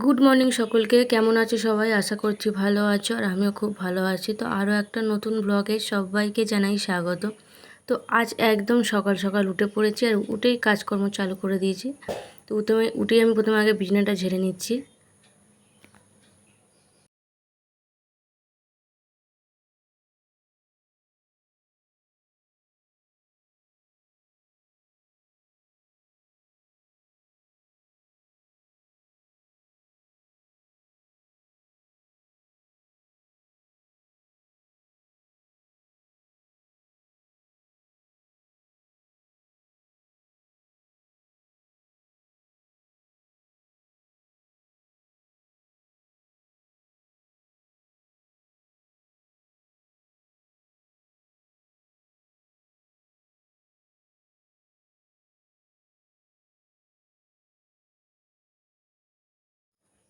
Good morning সকলকে। কেমন আছো সবাই? আশা করছি ভালো আছো, আর আমিও খুব ভালো আছি। তো আরও একটা নতুন ব্লগে সবাইকে জানাই স্বাগত। তো আজ একদম সকাল সকাল উঠে পড়েছি, আর উঠেই কাজকর্ম চালু করে দিয়েছি। তো উঠেই আমি প্রথমে আগে বিছানাটা ঝেড়ে নিচ্ছি।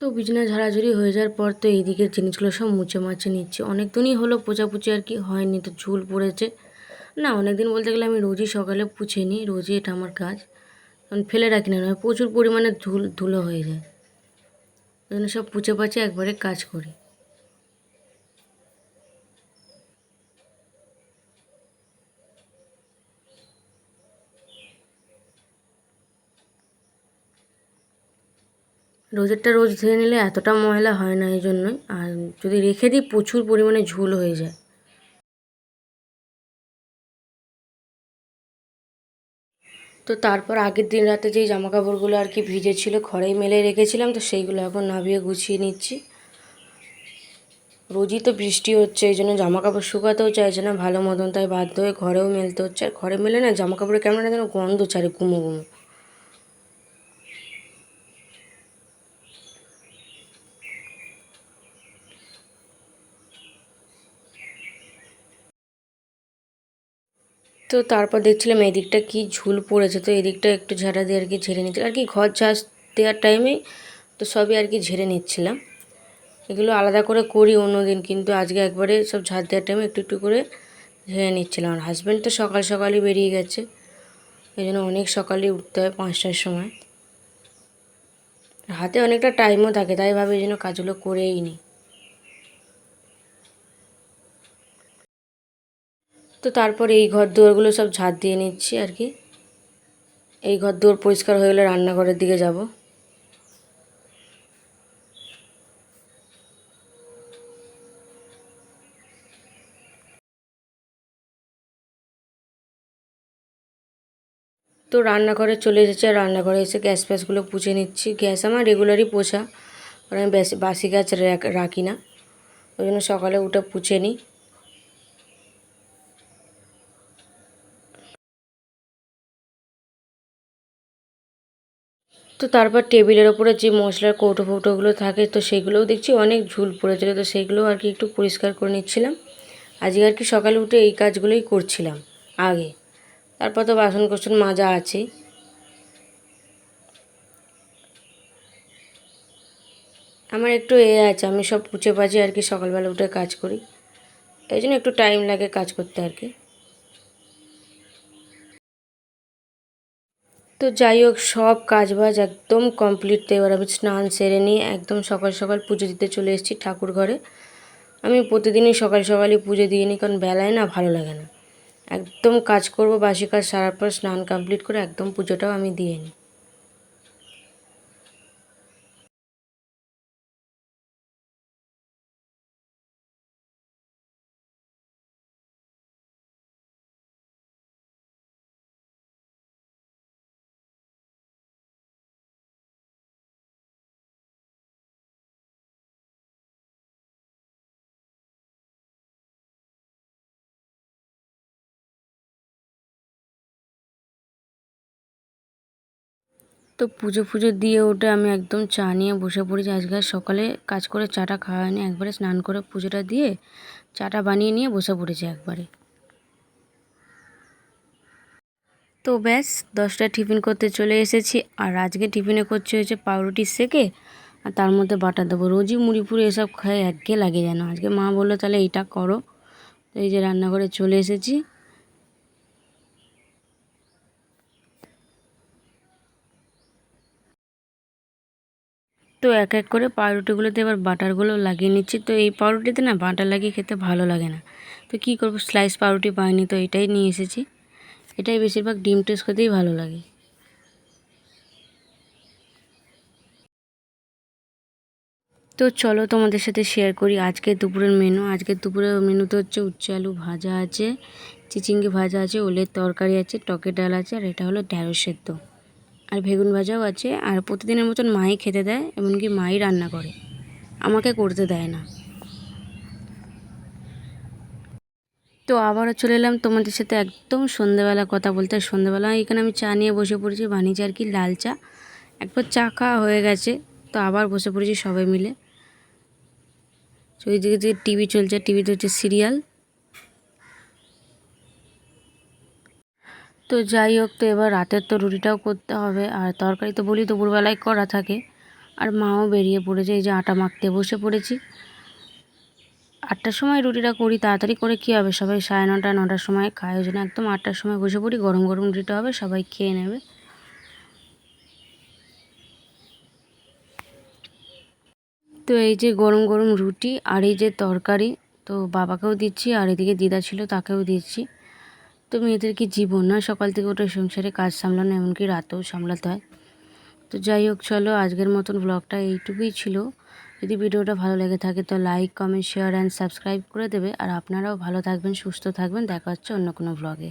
তো বিছানা ঝাড়াঝুড়ি হয়ে যাওয়ার পর তো এই দিকের জিনিসগুলো সব মুছে মাছে নিচ্ছি। অনেক দিনই হলো পোছাপুছি আর কি হয়নি, তো ঝুল পড়েছে। না, অনেক দিন বলতে গেলে আমি রোজই সকালে পুছে নিই, রোজই এটা আমার কাজ। কারণ ফেলে রাখি না, নয় প্রচুর পরিমাণে ধুলো হয়ে যায়। ওই জন্য সব পুছে পাছে একবারে কাজ করি। রোজেরটা রোজ ধুয়ে নিলে এতটা ময়লা হয় না, এই জন্যই। আর যদি রেখে দিই প্রচুর পরিমাণে ঝুল হয়ে যায়। তো তারপর আগের দিন রাতে যেই জামা কাপড়গুলো আর কি ভিজে ছিল ঘরেই মেলে রেখেছিলাম, তো সেইগুলো এখন নামিয়ে গুছিয়ে নিচ্ছি। রোজই তো বৃষ্টি হচ্ছে, এই জন্য জামা কাপড় শুকাতেও চাইছে না ভালো মতন, তাই বাধ্য হয়ে ঘরেও মেলতে হচ্ছে। আর ঘরে মেলে না জামা কাপড়ে কেমন একটা যেন গন্ধ ছাড়ে, গুমো গুমো। তো তারপর দেখছিলাম এদিকটা কি ঝুল পড়েছে, তো এদিকটা একটু ঝাড়া দিয়ে আর কি ঝেড়ে নিচ্ছিলাম আর কি। ঘর ঝাড় দেওয়ার টাইমেই তো সবই আর কি ঝেড়ে নিচ্ছিলাম। এগুলো আলাদা করে করি অন্য দিন, কিন্তু আজকে একবারে সব ঝাড় দেওয়ার টাইমে একটু একটু করে ঝেড়ে নিচ্ছিলাম। আর হাজব্যান্ড তো সকাল সকালই বেরিয়ে গেছে, এই জন্য অনেক সকালেই উঠতে হয় 5টার সময়। হাতে অনেকটা টাইমও থাকে, তাই ভাবে এই জন্য কাজগুলো করেই নিই। তো তারপর এই ঘর দুয়ারগুলো সব ঝাড় দিয়ে নিচ্ছি আর কি। এই ঘর দুয়ার পরিষ্কার হয়ে গেলে রান্নাঘরের দিকে যাব। তো রান্নাঘরে চলে এসেছি, আর রান্নাঘরে এসে গ্যাস ফ্যাসগুলো পুছে নিচ্ছি। গ্যাস আমার রেগুলারই পোছা, কারণ আমি বাসি গ্যাস রাখি না, ওই জন্য সকালে উঠে পুছে নিই। তো তারপর টেবিলের ওপরে যে মশলার কৌটো ফৌটোগুলো থাকে, তো সেগুলোও দেখছি অনেক ঝুল পড়েছিল, তো সেইগুলোও আর কি একটু পরিষ্কার করে নিচ্ছিলাম। আজকে আর কি সকালে উঠে এই কাজগুলোই করছিলাম আগে। তারপর তো বাসন কোসন মাজা আছে। আমার একটু আছে, আমি সব পুছে পাচে আর কি সকালবেলা উঠে কাজ করি, এই জন্য একটু টাইম লাগে কাজ করতে আর কি। তো যাই হোক, সব কাজ বাজ একদম কমপ্লিট। তো এবার আমি স্নান সেরে নিয়ে একদম সকাল সকাল পুজো দিতে চলে এসেছি ঠাকুর ঘরে। আমি প্রতিদিনই সকাল সকালই পুজো দিয়ে নিই, কারণ বেলায় না ভালো লাগে না। একদম কাজ করব, বাসি কাজ সারার পর স্নান কমপ্লিট করে একদম পুজোটাও আমি দিয়ে নিই। তো পুজো ফুজো দিয়ে উঠে আমি একদম চা নিয়ে বসে পড়েছি। আজকে আর সকালে কাজ করে চাটা খাওয়া হয়নি, একবারে স্নান করে পুজোটা দিয়ে চাটা বানিয়ে নিয়ে বসে পড়েছি একবারে। তো ব্যাস 10টায় টিফিন করতে চলে এসেছি। আর আজকে টিফিনে করছে হচ্ছে পাউরুটি সেকে, আর তার মধ্যে বাটার দেবো। রোজই মুড়ি ফুড়ি এসব খাই, একঘেয়ে লাগে যেন। আজকে মা বললো তাহলে এইটা করো। তো এই যে রান্নাঘরে চলে এসেছি। তো এক এক করে পাউরুটিগুলোতে এবার বাটারগুলো লাগিয়ে নিচ্ছি। তো এই পাউরুটিতে না বাটার লাগিয়ে খেতে ভালো লাগে না, তো কী করব, স্লাইস পাউরুটি পাইনি তো এটাই নিয়ে এসেছি। এটাই বেশিরভাগ ডিম টেস্ট করতেই ভালো লাগে। তো চলো তোমাদের সাথে শেয়ার করি আজকে দুপুরের মেনু। আজকে দুপুরের মেনুতে হচ্ছে উচ্ছে আলু ভাজা আছে, চিচিঙ্গি ভাজা আছে, ওলের তরকারি আছে, টকের ডাল আছে, আর এটা হলো ঢ্যাঁড়স সেদ্ধ, আর বেগুন ভাজাও আছে। আর প্রতিদিনের মতন মাই খেতে দেয়, এমনকি মাই রান্না করে, আমাকে করতে দেয় না। তো আবারও চলে এলাম তোমাদের সাথে একদম সন্ধ্যেবেলা কথা বলতে। সন্ধ্যেবেলা এখানে আমি চা নিয়ে বসে পড়েছি, বানিয়েছি আর কি লাল চা। একবার চা খাওয়া হয়ে গেছে, তো আবার বসে পড়েছি সবাই মিলে। তো ওই দিকে যে টিভি চলছে, টিভিতে হচ্ছে সিরিয়াল। তো যাই হোক, তো এবার রাতের তো রুটিটাও করতে হবে, আর তরকারি তো বলি দুপুরবেলায় করা থাকে। আর মাও বেরিয়ে পড়েছে, এই যে আটা মাখতে বসে পড়েছি। 8টার সময় রুটিটা করি, তাড়াতাড়ি করে কী হবে, সবাই 9:30 9টার সময় খায়, ওই জন্য একদম 8টার সময় বসে পড়ি, গরম গরম রুটিটা হবে, সবাই খেয়ে নেবে। তো এই যে গরম গরম রুটি আর এই যে তরকারি, তো বাবাকেও দিচ্ছি, আর এদিকে দিদা ছিল তাকেও দিচ্ছি। তো মেয়েদের কি জীবন না, সকাল থেকে ওটা সংসারে কাজ সামলানো, এমনকি রাতেও সামলাতে হয়। তো যাই হোক, চলো আজকের মতন ব্লগটা এইটুকুই ছিল। যদি ভিডিওটা ভালো লেগে থাকে তো like comment share and subscribe করে দেবে। আর আপনারাও ভালো থাকবেন, সুস্থ থাকবেন, দেখা হচ্ছে অন্য কোনো ব্লগে।